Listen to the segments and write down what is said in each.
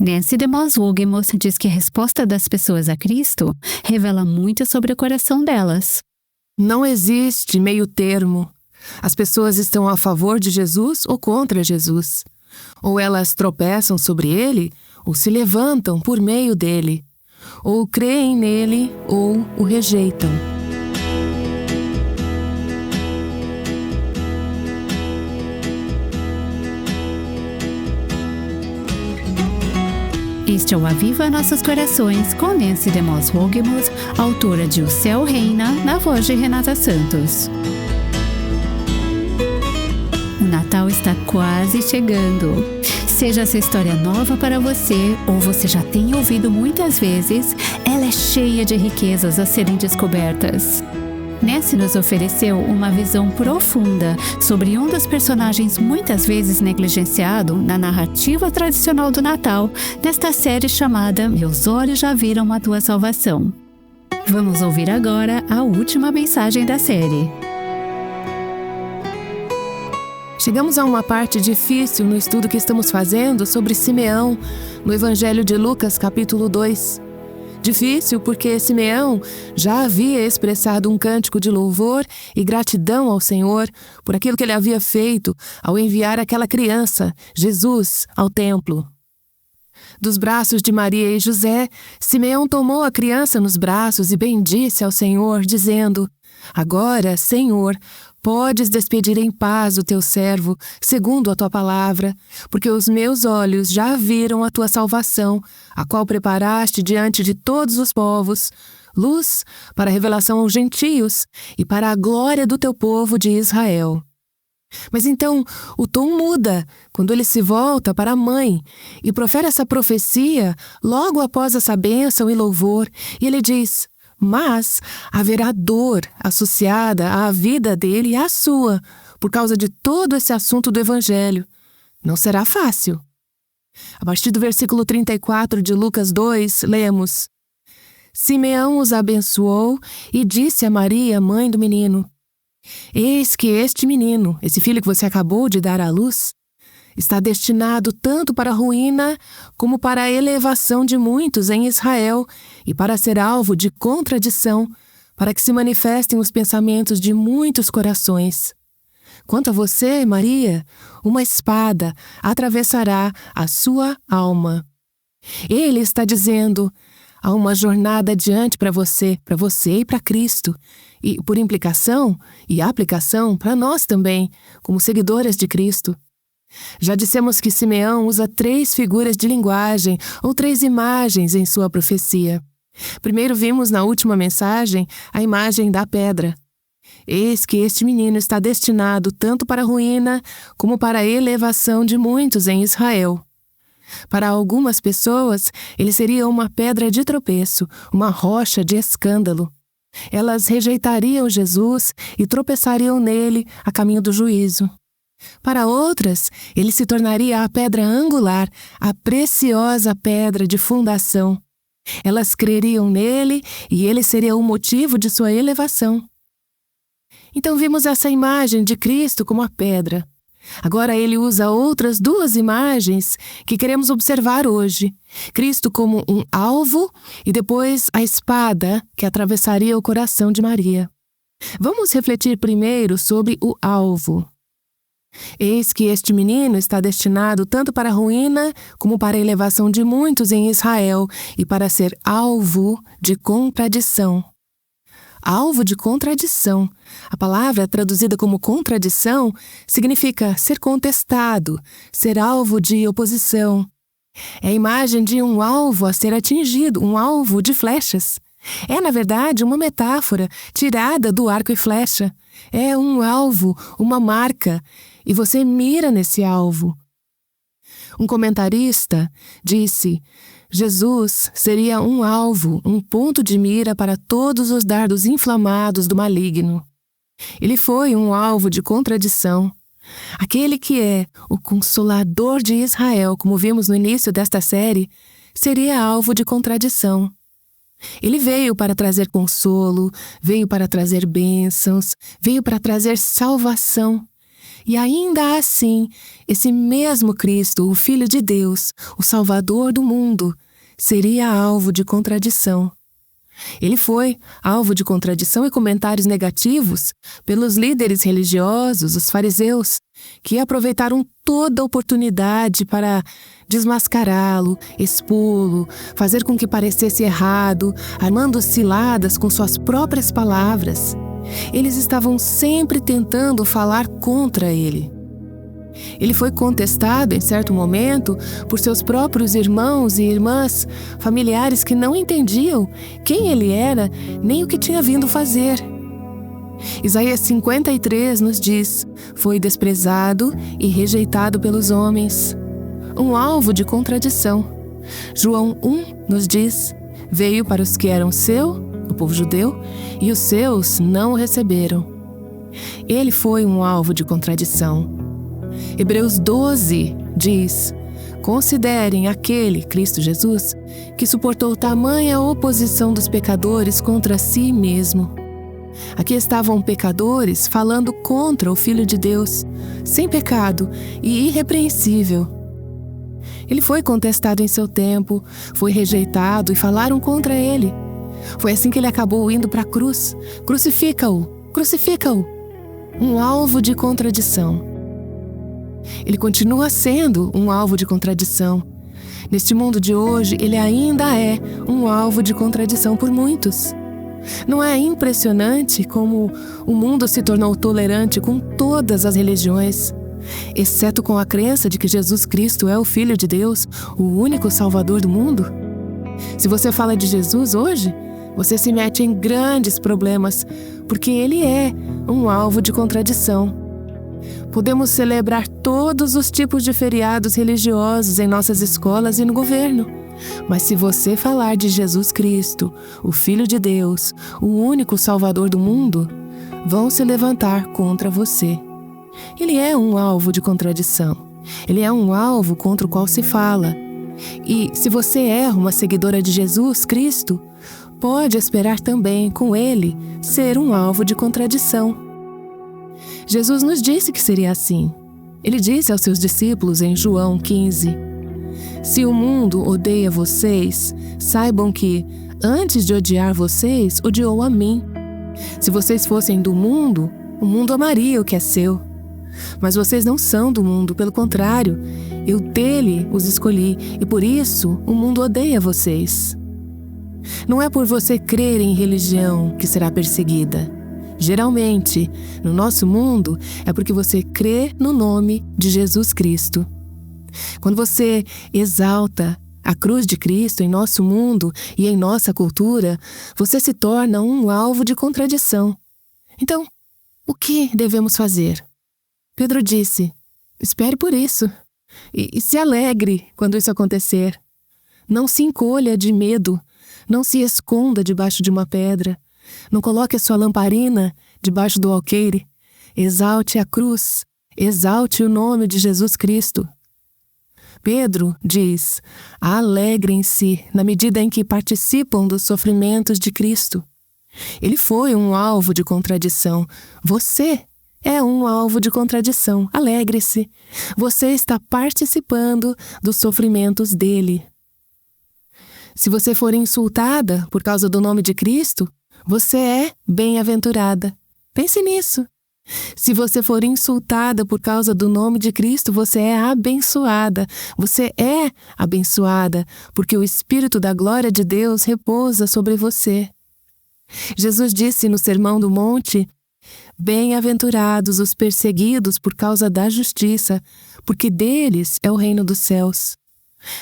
Nancy DeMoss Wolgemuth diz que a resposta das pessoas a Cristo revela muito sobre o coração delas. Não existe meio termo. As pessoas estão a favor de Jesus ou contra Jesus. Ou elas tropeçam sobre ele, ou se levantam por meio dele. Ou creem nele, ou o rejeitam. Este é o Aviva Nossos Corações, com Nancy DeMoss Wolgemuth, autora de O Céu Reina, na voz de Renata Santos. O Natal está quase chegando. Seja essa história nova para você, ou você já tenha ouvido muitas vezes, ela é cheia de riquezas a serem descobertas. Nancy nos ofereceu uma visão profunda sobre um dos personagens muitas vezes negligenciado na narrativa tradicional do Natal, nesta série chamada Meus Olhos Já Viram a Tua Salvação. Vamos ouvir agora a última mensagem da série. Chegamos a uma parte difícil no estudo que estamos fazendo sobre Simeão, no Evangelho de Lucas, capítulo 2. Difícil porque Simeão já havia expressado um cântico de louvor e gratidão ao Senhor por aquilo que ele havia feito ao enviar aquela criança, Jesus, ao templo. Dos braços de Maria e José, Simeão tomou a criança nos braços e bendisse ao Senhor, dizendo: Agora, Senhor, podes despedir em paz o teu servo, segundo a tua palavra, porque os meus olhos já viram a tua salvação, a qual preparaste diante de todos os povos, luz para a revelação aos gentios e para a glória do teu povo de Israel. Mas então o tom muda quando ele se volta para a mãe e profere essa profecia logo após essa bênção e louvor, e ele diz: Mas haverá dor associada à vida dele e à sua, por causa de todo esse assunto do Evangelho. Não será fácil. A partir do versículo 34 de Lucas 2, lemos: Simeão os abençoou e disse a Maria, mãe do menino: Eis que este menino, esse filho que você acabou de dar à luz, está destinado tanto para a ruína como para a elevação de muitos em Israel e para ser alvo de contradição, para que se manifestem os pensamentos de muitos corações. Quanto a você, Maria, uma espada atravessará a sua alma. Ele está dizendo: há uma jornada adiante para você e para Cristo, e por implicação e aplicação para nós também, como seguidoras de Cristo. Já dissemos que Simeão usa 3 figuras de linguagem ou 3 imagens em sua profecia. Primeiro vimos na última mensagem a imagem da pedra. Eis que este menino está destinado tanto para a ruína como para a elevação de muitos em Israel. Para algumas pessoas, ele seria uma pedra de tropeço, uma rocha de escândalo. Elas rejeitariam Jesus e tropeçariam nele a caminho do juízo. Para outras, ele se tornaria a pedra angular, a preciosa pedra de fundação. Elas creriam nele e ele seria o motivo de sua elevação. Então vimos essa imagem de Cristo como a pedra. Agora ele usa outras 2 imagens que queremos observar hoje. Cristo como um alvo e depois a espada que atravessaria o coração de Maria. Vamos refletir primeiro sobre o alvo. Eis que este menino está destinado tanto para a ruína como para a elevação de muitos em Israel e para ser alvo de contradição. Alvo de contradição. A palavra traduzida como contradição significa ser contestado, ser alvo de oposição. É a imagem de um alvo a ser atingido, um alvo de flechas. É, na verdade, uma metáfora tirada do arco e flecha. É um alvo, uma marca, e você mira nesse alvo. Um comentarista disse: Jesus seria um alvo, um ponto de mira para todos os dardos inflamados do maligno. Ele foi um alvo de contradição. Aquele que é o Consolador de Israel, como vimos no início desta série, seria alvo de contradição. Ele veio para trazer consolo, veio para trazer bênçãos, veio para trazer salvação. E ainda assim, esse mesmo Cristo, o Filho de Deus, o Salvador do mundo, seria alvo de contradição. Ele foi alvo de contradição e comentários negativos pelos líderes religiosos, os fariseus, que aproveitaram toda a oportunidade para desmascará-lo, expô-lo, fazer com que parecesse errado, armando ciladas com suas próprias palavras. Eles estavam sempre tentando falar contra ele. Ele foi contestado, em certo momento, por seus próprios irmãos e irmãs, familiares que não entendiam quem ele era nem o que tinha vindo fazer. Isaías 53 nos diz: foi desprezado e rejeitado pelos homens, um alvo de contradição. João 1 nos diz: veio para os que eram seu, o povo judeu, e os seus não o receberam. Ele foi um alvo de contradição. Hebreus 12 diz: considerem aquele, Cristo Jesus, que suportou tamanha oposição dos pecadores contra si mesmo. Aqui estavam pecadores falando contra o Filho de Deus, sem pecado e irrepreensível. Ele foi contestado em seu tempo, foi rejeitado e falaram contra ele. Foi assim que ele acabou indo para a cruz. Crucifica-o! Crucifica-o! Um alvo de contradição. Ele continua sendo um alvo de contradição. Neste mundo de hoje, ele ainda é um alvo de contradição por muitos. Não é impressionante como o mundo se tornou tolerante com todas as religiões, exceto com a crença de que Jesus Cristo é o Filho de Deus, o único Salvador do mundo? Se você fala de Jesus hoje, você se mete em grandes problemas, porque ele é um alvo de contradição. Podemos celebrar todos os tipos de feriados religiosos em nossas escolas e no governo. Mas se você falar de Jesus Cristo, o Filho de Deus, o único Salvador do mundo, vão se levantar contra você. Ele é um alvo de contradição. Ele é um alvo contra o qual se fala. E se você é uma seguidora de Jesus Cristo, pode esperar também com ele ser um alvo de contradição. Jesus nos disse que seria assim. Ele disse aos seus discípulos em João 15: se o mundo odeia vocês, saibam que, antes de odiar vocês, odiou a mim. Se vocês fossem do mundo, o mundo amaria o que é seu. Mas vocês não são do mundo, pelo contrário, eu dele os escolhi, e por isso o mundo odeia vocês. Não é por você crer em religião que será perseguida. Geralmente, no nosso mundo, é porque você crê no nome de Jesus Cristo. Quando você exalta a cruz de Cristo em nosso mundo e em nossa cultura, você se torna um alvo de contradição. Então, o que devemos fazer? Pedro disse: espere por isso e se alegre quando isso acontecer. Não se encolha de medo, não se esconda debaixo de uma pedra. Não coloque a sua lamparina debaixo do alqueire. Exalte a cruz, exalte o nome de Jesus Cristo. Pedro diz: alegrem-se na medida em que participam dos sofrimentos de Cristo. Ele foi um alvo de contradição. Você é um alvo de contradição. Alegre-se. Você está participando dos sofrimentos dele. Se você for insultada por causa do nome de Cristo, você é bem-aventurada. Pense nisso. Se você for insultada por causa do nome de Cristo, você é abençoada. Você é abençoada, porque o Espírito da glória de Deus repousa sobre você. Jesus disse no Sermão do Monte: bem-aventurados os perseguidos por causa da justiça, porque deles é o reino dos céus.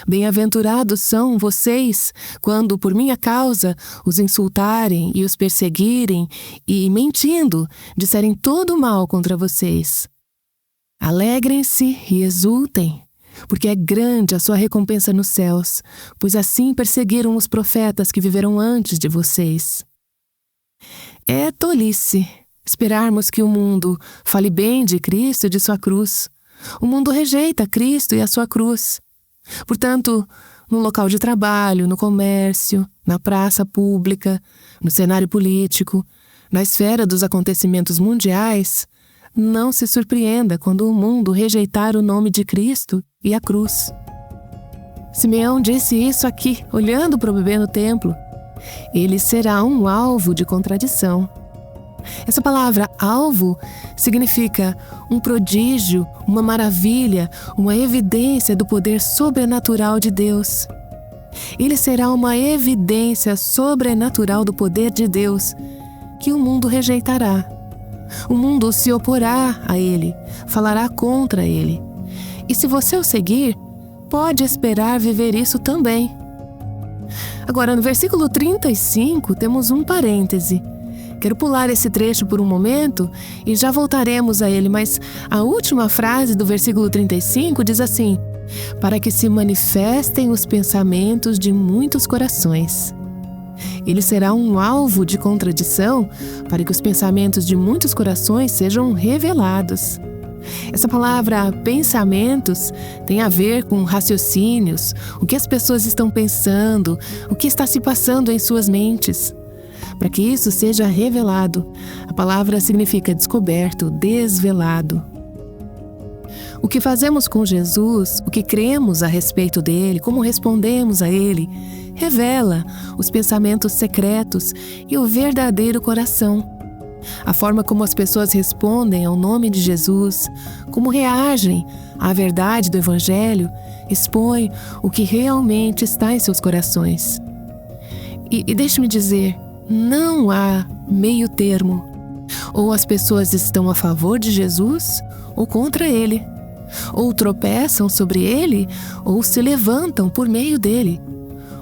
Bem-aventurados são vocês quando, por minha causa, os insultarem e os perseguirem e, mentindo, disserem todo o mal contra vocês. Alegrem-se e exultem, porque é grande a sua recompensa nos céus, pois assim perseguiram os profetas que viveram antes de vocês. É tolice esperarmos que o mundo fale bem de Cristo e de sua cruz. O mundo rejeita Cristo e a sua cruz. Portanto, no local de trabalho, no comércio, na praça pública, no cenário político, na esfera dos acontecimentos mundiais, não se surpreenda quando o mundo rejeitar o nome de Cristo e a cruz. Simeão disse isso aqui, olhando para o bebê no templo. Ele será um alvo de contradição. Essa palavra alvo significa um prodígio, uma maravilha, uma evidência do poder sobrenatural de Deus. Ele será uma evidência sobrenatural do poder de Deus que o mundo rejeitará. O mundo se oporá a ele, falará contra ele. E se você o seguir, pode esperar viver isso também. Agora, no versículo 35, temos um parêntese. Quero pular esse trecho por um momento e já voltaremos a ele, mas a última frase do versículo 35 diz assim: para que se manifestem os pensamentos de muitos corações. Ele será um alvo de contradição para que os pensamentos de muitos corações sejam revelados. Essa palavra pensamentos tem a ver com raciocínios, o que as pessoas estão pensando, o que está se passando em suas mentes. Para que isso seja revelado, a palavra significa descoberto, desvelado. O que fazemos com Jesus, o que cremos a respeito dele, como respondemos a ele, revela os pensamentos secretos e o verdadeiro coração. A forma como as pessoas respondem ao nome de Jesus, como reagem à verdade do Evangelho, expõe o que realmente está em seus corações. E deixe-me dizer, não há meio termo. Ou as pessoas estão a favor de Jesus ou contra ele. Ou tropeçam sobre ele ou se levantam por meio dele.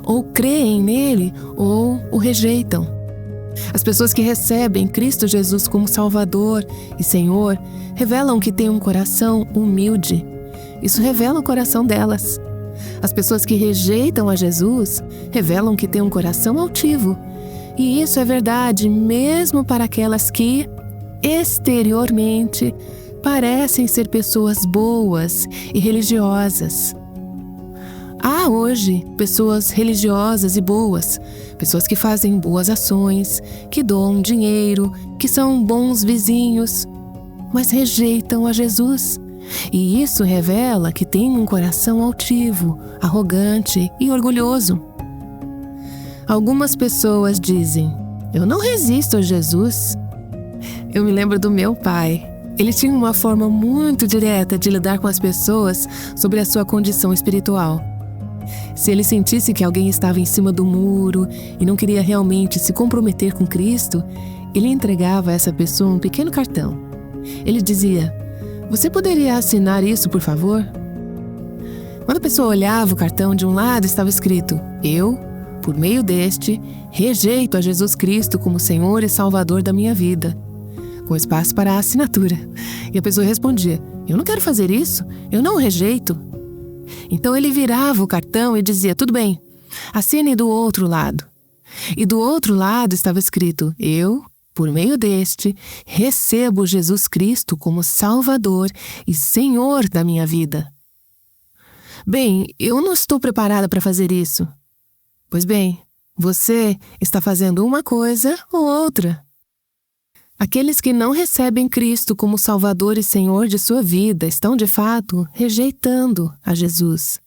Ou creem nele ou o rejeitam. As pessoas que recebem Cristo Jesus como Salvador e Senhor revelam que têm um coração humilde. Isso revela o coração delas. As pessoas que rejeitam a Jesus revelam que têm um coração altivo. E isso é verdade mesmo para aquelas que, exteriormente, parecem ser pessoas boas e religiosas. Há hoje pessoas religiosas e boas, pessoas que fazem boas ações, que doam dinheiro, que são bons vizinhos, mas rejeitam a Jesus. E isso revela que têm um coração altivo, arrogante e orgulhoso. Algumas pessoas dizem: eu não resisto a Jesus. Eu me lembro do meu pai. Ele tinha uma forma muito direta de lidar com as pessoas sobre a sua condição espiritual. Se ele sentisse que alguém estava em cima do muro e não queria realmente se comprometer com Cristo, ele entregava a essa pessoa um pequeno cartão. Ele dizia: você poderia assinar isso, por favor? Quando a pessoa olhava o cartão, de um lado estava escrito: eu, por meio deste, rejeito a Jesus Cristo como Senhor e Salvador da minha vida, com espaço para a assinatura. E a pessoa respondia: eu não quero fazer isso, eu não o rejeito. Então ele virava o cartão e dizia: tudo bem, assine do outro lado. E do outro lado estava escrito: eu, por meio deste, recebo Jesus Cristo como Salvador e Senhor da minha vida. Bem, eu não estou preparada para fazer isso. Pois bem, você está fazendo uma coisa ou outra. Aqueles que não recebem Cristo como Salvador e Senhor de sua vida estão, de fato, rejeitando a Jesus.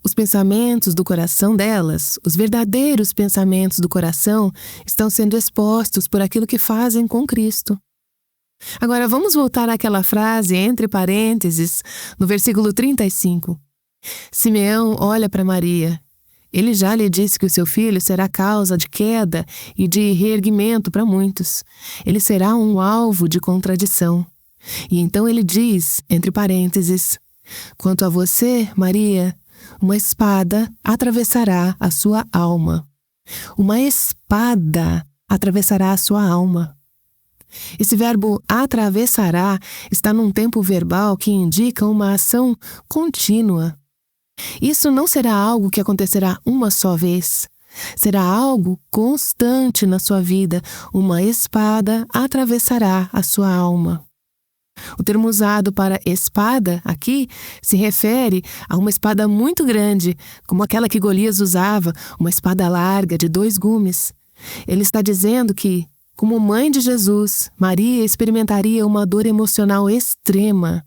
Os pensamentos do coração delas, os verdadeiros pensamentos do coração, estão sendo expostos por aquilo que fazem com Cristo. Agora, vamos voltar àquela frase entre parênteses, no versículo 35. Simeão olha para Maria. Ele já lhe disse que o seu filho será causa de queda e de reerguimento para muitos. Ele será um alvo de contradição. E então ele diz, entre parênteses: quanto a você, Maria, uma espada atravessará a sua alma. Uma espada atravessará a sua alma. Esse verbo atravessará está num tempo verbal que indica uma ação contínua. Isso não será algo que acontecerá uma só vez. Será algo constante na sua vida. Uma espada atravessará a sua alma. O termo usado para espada aqui se refere a uma espada muito grande, como aquela que Golias usava, uma espada larga de 2 gumes. Ele está dizendo que Como mãe de Jesus, Maria experimentaria uma dor emocional extrema.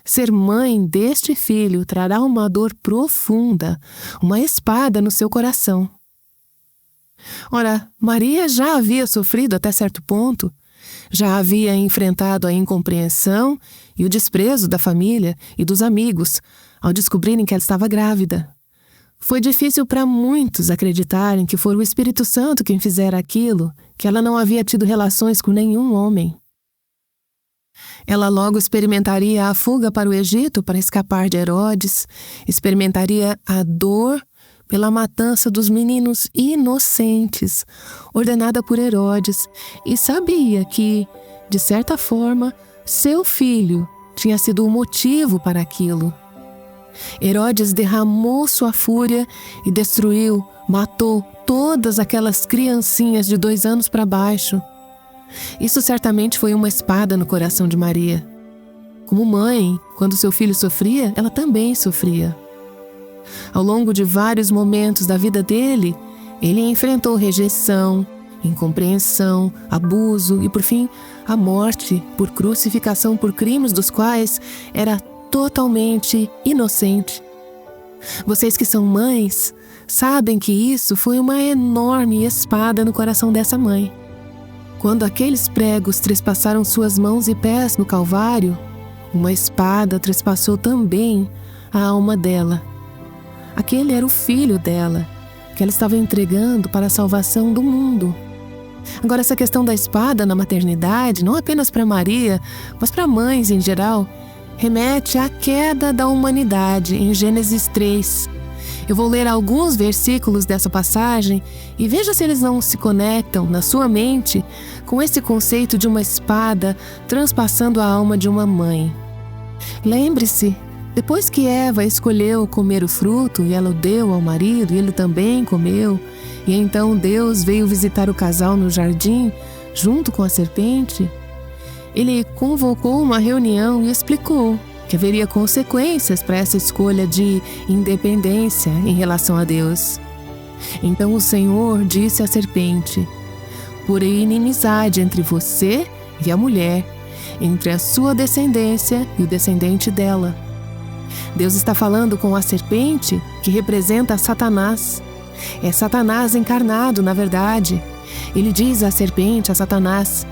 Ser mãe deste filho trará uma dor profunda, uma espada no seu coração. Ora, Maria já havia sofrido até certo ponto, já havia enfrentado a incompreensão e o desprezo da família e dos amigos ao descobrirem que ela estava grávida. Foi difícil para muitos acreditarem que foi o Espírito Santo quem fizera aquilo, que ela não havia tido relações com nenhum homem. Ela logo experimentaria a fuga para o Egito para escapar de Herodes, experimentaria a dor pela matança dos meninos inocentes, ordenada por Herodes, e sabia que, de certa forma, seu filho tinha sido o motivo para aquilo. Herodes derramou sua fúria e destruiu, matou todas aquelas criancinhas de 2 anos para baixo. Isso certamente foi uma espada no coração de Maria. Como mãe, quando seu filho sofria, ela também sofria. Ao longo de vários momentos da vida dele, ele enfrentou rejeição, incompreensão, abuso e, por fim, a morte por crucificação por crimes dos quais era totalmente inocente. Vocês que são mães sabem que isso foi uma enorme espada no coração dessa mãe. Quando aqueles pregos trespassaram suas mãos e pés no Calvário, uma espada trespassou também a alma dela. Aquele era o filho dela, que ela estava entregando para a salvação do mundo. Agora, essa questão da espada na maternidade, não apenas para Maria, mas para mães em geral, remete à queda da humanidade em Gênesis 3. Eu vou ler alguns versículos dessa passagem e veja se eles não se conectam na sua mente com esse conceito de uma espada transpassando a alma de uma mãe. Lembre-se, depois que Eva escolheu comer o fruto e ela o deu ao marido e ele também comeu, e então Deus veio visitar o casal no jardim junto com a serpente, ele convocou uma reunião e explicou que haveria consequências para essa escolha de independência em relação a Deus. Então o Senhor disse à serpente: porém inimizade entre você e a mulher, entre a sua descendência e o descendente dela. Deus está falando com a serpente, que representa Satanás. É Satanás encarnado, na verdade. Ele diz à serpente, a Satanás: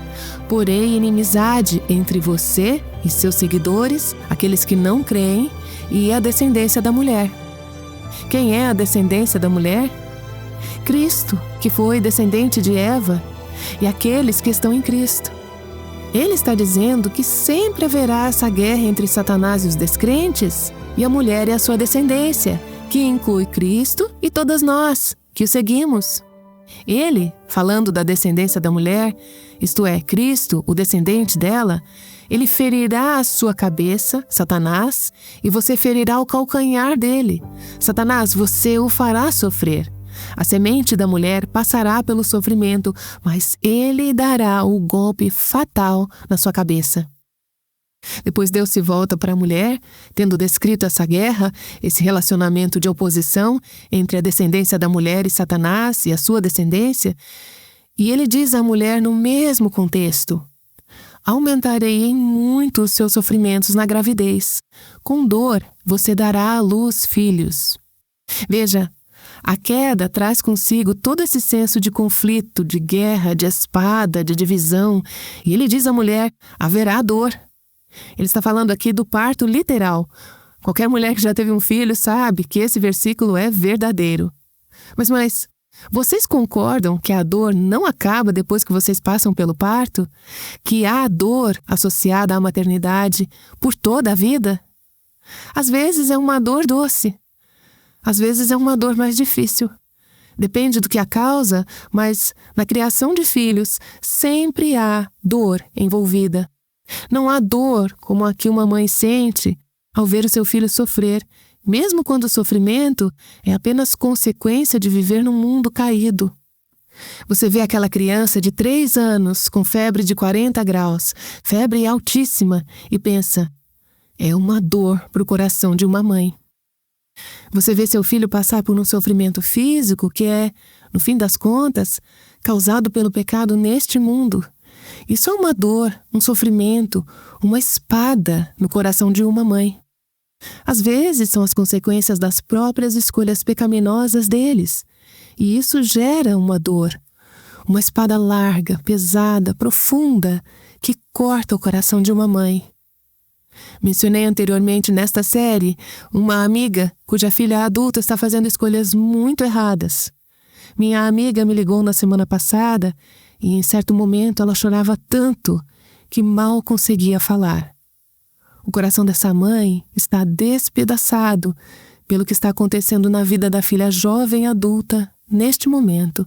porém inimizade entre você e seus seguidores, aqueles que não creem, e a descendência da mulher. Quem é a descendência da mulher? Cristo, que foi descendente de Eva, e aqueles que estão em Cristo. Ele está dizendo que sempre haverá essa guerra entre Satanás e os descrentes, e a mulher é a sua descendência, que inclui Cristo e todas nós, que o seguimos. Ele, falando da descendência da mulher, isto é, Cristo, o descendente dela, ele ferirá a sua cabeça, Satanás, e você ferirá o calcanhar dele. Satanás, você o fará sofrer. A semente da mulher passará pelo sofrimento, mas ele dará o golpe fatal na sua cabeça. Depois Deus se volta para a mulher, tendo descrito essa guerra, esse relacionamento de oposição entre a descendência da mulher e Satanás e a sua descendência, e ele diz à mulher no mesmo contexto: aumentarei em muito os seus sofrimentos na gravidez. Com dor você dará à luz filhos. Veja, a queda traz consigo todo esse senso de conflito, de guerra, de espada, de divisão, e ele diz à mulher: haverá dor. Ele está falando aqui do parto literal. Qualquer mulher que já teve um filho sabe que esse versículo é verdadeiro. Mas, vocês concordam que a dor não acaba depois que vocês passam pelo parto? Que há dor associada à maternidade por toda a vida? Às vezes é uma dor doce. Às vezes é uma dor mais difícil. Depende do que a causa, mas na criação de filhos sempre há dor envolvida. Não há dor como a que uma mãe sente ao ver o seu filho sofrer, mesmo quando o sofrimento é apenas consequência de viver num mundo caído. Você vê aquela criança de 3 anos com febre de 40 graus, febre altíssima, e pensa: é uma dor para o coração de uma mãe. Você vê seu filho passar por um sofrimento físico que é, no fim das contas, causado pelo pecado neste mundo. Isso é uma dor, um sofrimento, uma espada no coração de uma mãe. Às vezes são as consequências das próprias escolhas pecaminosas deles. E isso gera uma dor, uma espada larga, pesada, profunda, que corta o coração de uma mãe. Mencionei anteriormente nesta série uma amiga cuja filha adulta está fazendo escolhas muito erradas. Minha amiga me ligou na semana passada e em certo momento ela chorava tanto que mal conseguia falar. O coração dessa mãe está despedaçado pelo que está acontecendo na vida da filha jovem adulta neste momento.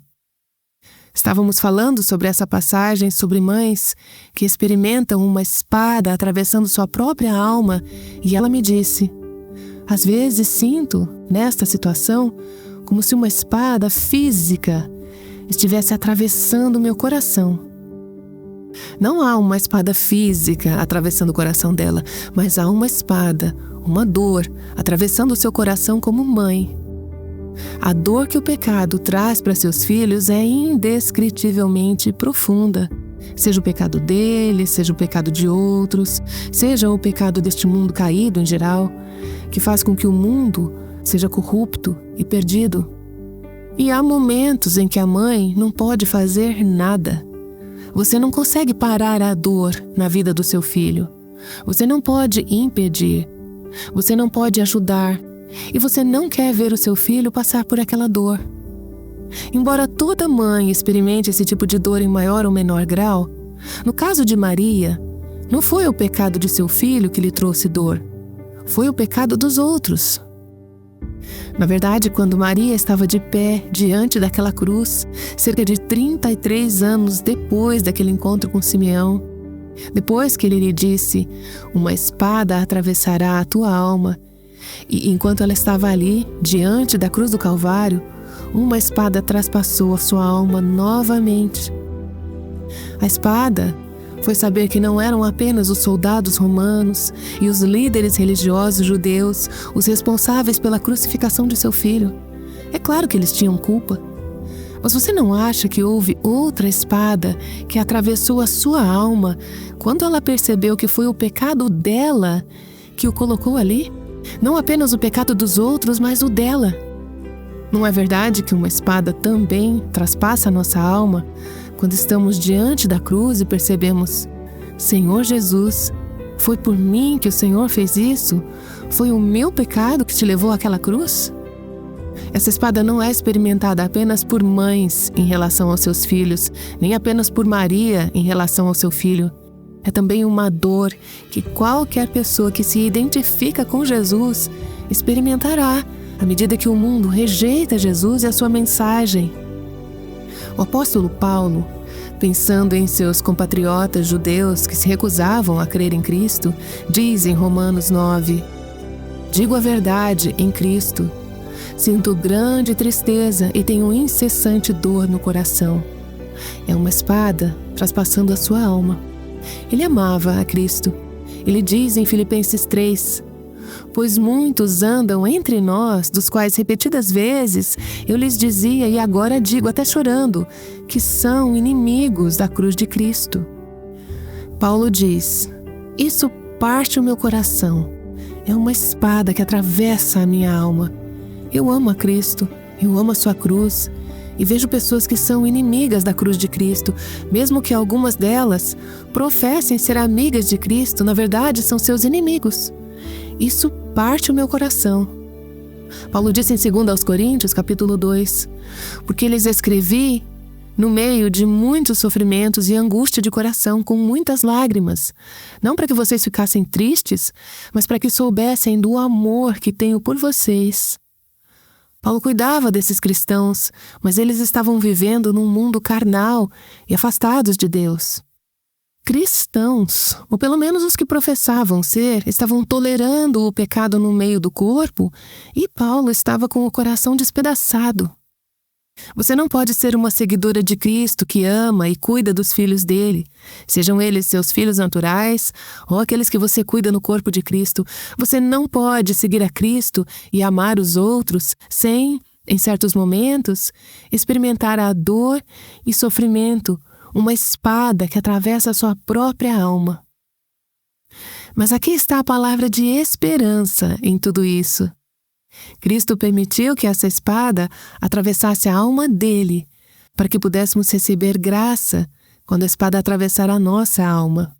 Estávamos falando sobre essa passagem sobre mães que experimentam uma espada atravessando sua própria alma e ela me disse: às vezes sinto, nesta situação, como se uma espada física estivesse atravessando meu coração. Não há uma espada física atravessando o coração dela, mas há uma espada, uma dor, atravessando o seu coração como mãe. A dor que o pecado traz para seus filhos é indescritivelmente profunda. Seja o pecado deles, seja o pecado de outros, seja o pecado deste mundo caído em geral, que faz com que o mundo seja corrupto e perdido. E há momentos em que a mãe não pode fazer nada. Você não consegue parar a dor na vida do seu filho. Você não pode impedir. Você não pode ajudar. E você não quer ver o seu filho passar por aquela dor. Embora toda mãe experimente esse tipo de dor em maior ou menor grau, no caso de Maria, não foi o pecado de seu filho que lhe trouxe dor. Foi o pecado dos outros. Na verdade, quando Maria estava de pé diante daquela cruz, cerca de 33 anos depois daquele encontro com Simeão, depois que ele lhe disse: uma espada atravessará a tua alma, e enquanto ela estava ali, diante da cruz do Calvário, uma espada traspassou a sua alma novamente. A espada foi saber que não eram apenas os soldados romanos e os líderes religiosos judeus os responsáveis pela crucificação de seu filho. É claro que eles tinham culpa. Mas você não acha que houve outra espada que atravessou a sua alma quando ela percebeu que foi o pecado dela que o colocou ali? Não apenas o pecado dos outros, mas o dela. Não é verdade que uma espada também traspassa a nossa alma quando estamos diante da cruz e percebemos: Senhor Jesus, foi por mim que o Senhor fez isso? Foi o meu pecado que te levou àquela cruz? Essa espada não é experimentada apenas por mães em relação aos seus filhos, nem apenas por Maria em relação ao seu filho. É também uma dor que qualquer pessoa que se identifica com Jesus experimentará à medida que o mundo rejeita Jesus e a sua mensagem. O apóstolo Paulo, pensando em seus compatriotas judeus que se recusavam a crer em Cristo, diz em Romanos 9: digo a verdade em Cristo, sinto grande tristeza e tenho incessante dor no coração. É uma espada traspassando a sua alma. Ele amava a Cristo. Ele diz em Filipenses 3: pois muitos andam entre nós, dos quais repetidas vezes eu lhes dizia e agora digo até chorando, que são inimigos da cruz de Cristo. Paulo diz: isso parte o meu coração. É uma espada que atravessa a minha alma. Eu amo a Cristo, eu amo a sua cruz. E vejo pessoas que são inimigas da cruz de Cristo, mesmo que algumas delas professem ser amigas de Cristo, na verdade são seus inimigos. Isso parte o meu coração. Paulo disse em 2 Coríntios, capítulo 2, porque lhes escrevi no meio de muitos sofrimentos e angústia de coração, com muitas lágrimas, não para que vocês ficassem tristes, mas para que soubessem do amor que tenho por vocês. Paulo cuidava desses cristãos, mas eles estavam vivendo num mundo carnal e afastados de Deus. Cristãos, ou pelo menos os que professavam ser, estavam tolerando o pecado no meio do corpo, e Paulo estava com o coração despedaçado. Você não pode ser uma seguidora de Cristo que ama e cuida dos filhos dele, sejam eles seus filhos naturais ou aqueles que você cuida no corpo de Cristo. Você não pode seguir a Cristo e amar os outros sem, em certos momentos, experimentar a dor e sofrimento, uma espada que atravessa a sua própria alma. Mas aqui está a palavra de esperança em tudo isso. Cristo permitiu que essa espada atravessasse a alma dele, para que pudéssemos receber graça quando a espada atravessar a nossa alma.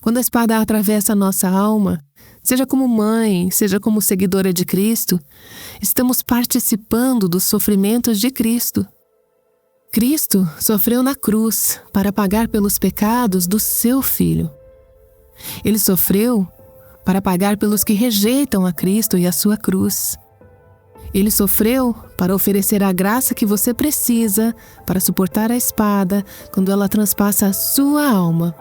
Quando a espada atravessa a nossa alma, seja como mãe, seja como seguidora de Cristo, estamos participando dos sofrimentos de Cristo. Cristo sofreu na cruz para pagar pelos pecados do seu Filho. Ele sofreu para pagar pelos que rejeitam a Cristo e a sua cruz. Ele sofreu para oferecer a graça que você precisa para suportar a espada quando ela transpassa a sua alma.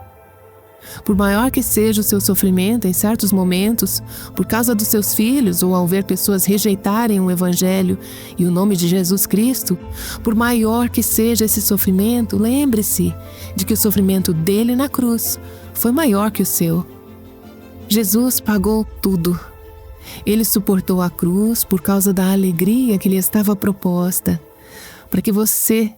Por maior que seja o seu sofrimento em certos momentos, por causa dos seus filhos ou ao ver pessoas rejeitarem o Evangelho e o nome de Jesus Cristo, por maior que seja esse sofrimento, lembre-se de que o sofrimento dele na cruz foi maior que o seu. Jesus pagou tudo. Ele suportou a cruz por causa da alegria que lhe estava proposta, para que você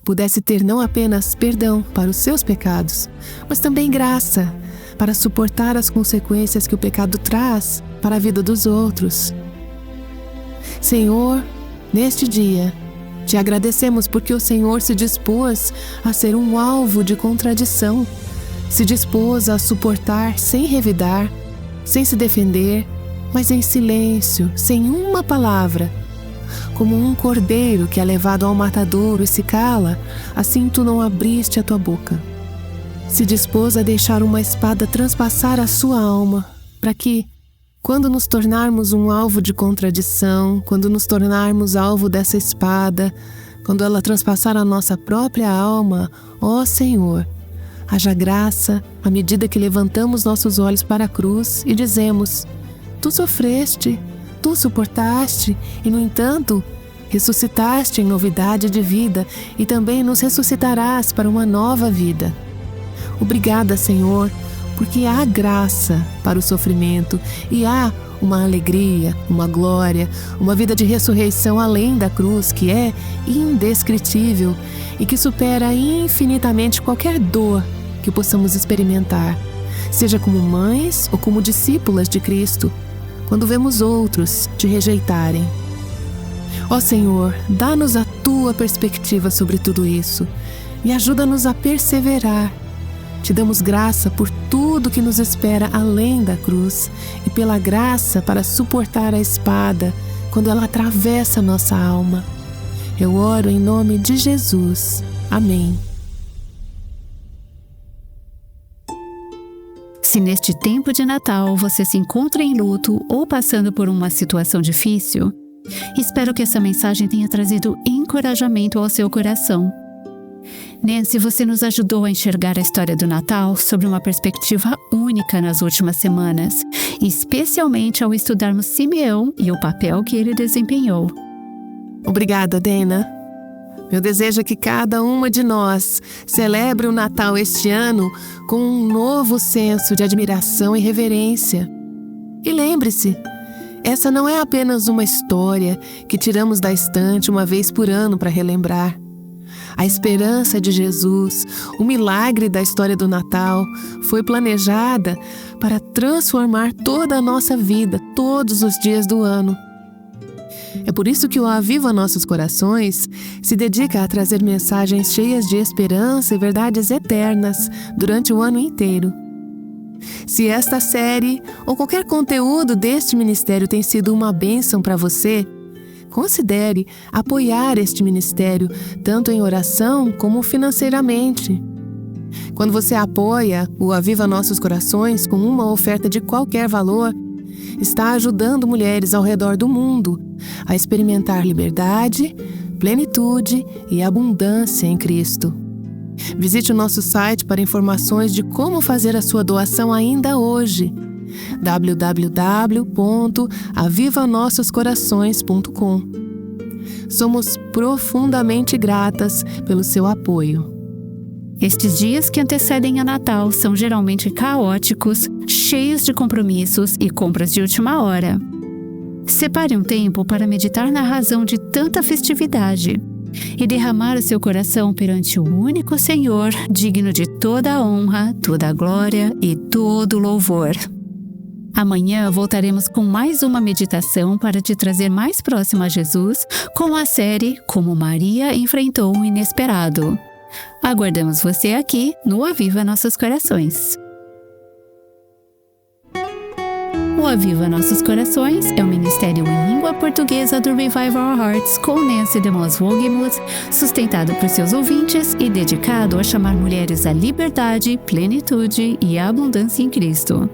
pudesse ter não apenas perdão para os seus pecados, mas também graça para suportar as consequências que o pecado traz para a vida dos outros. Senhor, neste dia, te agradecemos porque o Senhor se dispôs a ser um alvo de contradição, se dispôs a suportar sem revidar, sem se defender, mas em silêncio, sem uma palavra. Como um cordeiro que é levado ao matadouro e se cala, assim tu não abriste a tua boca. Se dispôs a deixar uma espada transpassar a sua alma, para que, quando nos tornarmos um alvo de contradição, quando nos tornarmos alvo dessa espada, quando ela transpassar a nossa própria alma, ó Senhor, haja graça à medida que levantamos nossos olhos para a cruz e dizemos: Tu sofreste, tu suportaste e, no entanto, ressuscitaste em novidade de vida e também nos ressuscitarás para uma nova vida. Obrigada, Senhor, porque há graça para o sofrimento e há uma alegria, uma glória, uma vida de ressurreição além da cruz que é indescritível e que supera infinitamente qualquer dor que possamos experimentar, seja como mães ou como discípulas de Cristo, quando vemos outros te rejeitarem. Ó Senhor, dá-nos a tua perspectiva sobre tudo isso e ajuda-nos a perseverar. Te damos graça por tudo que nos espera além da cruz e pela graça para suportar a espada quando ela atravessa nossa alma. Eu oro em nome de Jesus. Amém. Se neste tempo de Natal você se encontra em luto ou passando por uma situação difícil, espero que essa mensagem tenha trazido encorajamento ao seu coração. Nancy, você nos ajudou a enxergar a história do Natal sobre uma perspectiva única nas últimas semanas, especialmente ao estudarmos Simeão e o papel que ele desempenhou. Obrigada, Dena. Meu desejo é que cada uma de nós celebre o Natal este ano com um novo senso de admiração e reverência. E lembre-se, essa não é apenas uma história que tiramos da estante uma vez por ano para relembrar. A esperança de Jesus, o milagre da história do Natal, foi planejada para transformar toda a nossa vida, todos os dias do ano. É por isso que o Aviva Nossos Corações se dedica a trazer mensagens cheias de esperança e verdades eternas durante o ano inteiro. Se esta série ou qualquer conteúdo deste ministério tem sido uma bênção para você, considere apoiar este ministério, tanto em oração como financeiramente. Quando você apoia o Aviva Nossos Corações com uma oferta de qualquer valor, está ajudando mulheres ao redor do mundo a experimentar liberdade, plenitude e abundância em Cristo. Visite o nosso site para informações de como fazer a sua doação ainda hoje. www.avivanossoscorações.com. Somos profundamente gratas pelo seu apoio. Estes dias que antecedem a Natal são geralmente caóticos, cheios de compromissos e compras de última hora. Separe um tempo para meditar na razão de tanta festividade e derramar o seu coração perante o único Senhor, digno de toda a honra, toda a glória e todo o louvor. Amanhã voltaremos com mais uma meditação para te trazer mais próximo a Jesus com a série Como Maria Enfrentou o Inesperado. Aguardamos você aqui no Aviva Nossos Corações. O Aviva Nossos Corações é o ministério em língua portuguesa do Revive Our Hearts com Nancy DeMoss Wogemuth, sustentado por seus ouvintes e dedicado a chamar mulheres à liberdade, plenitude e abundância em Cristo.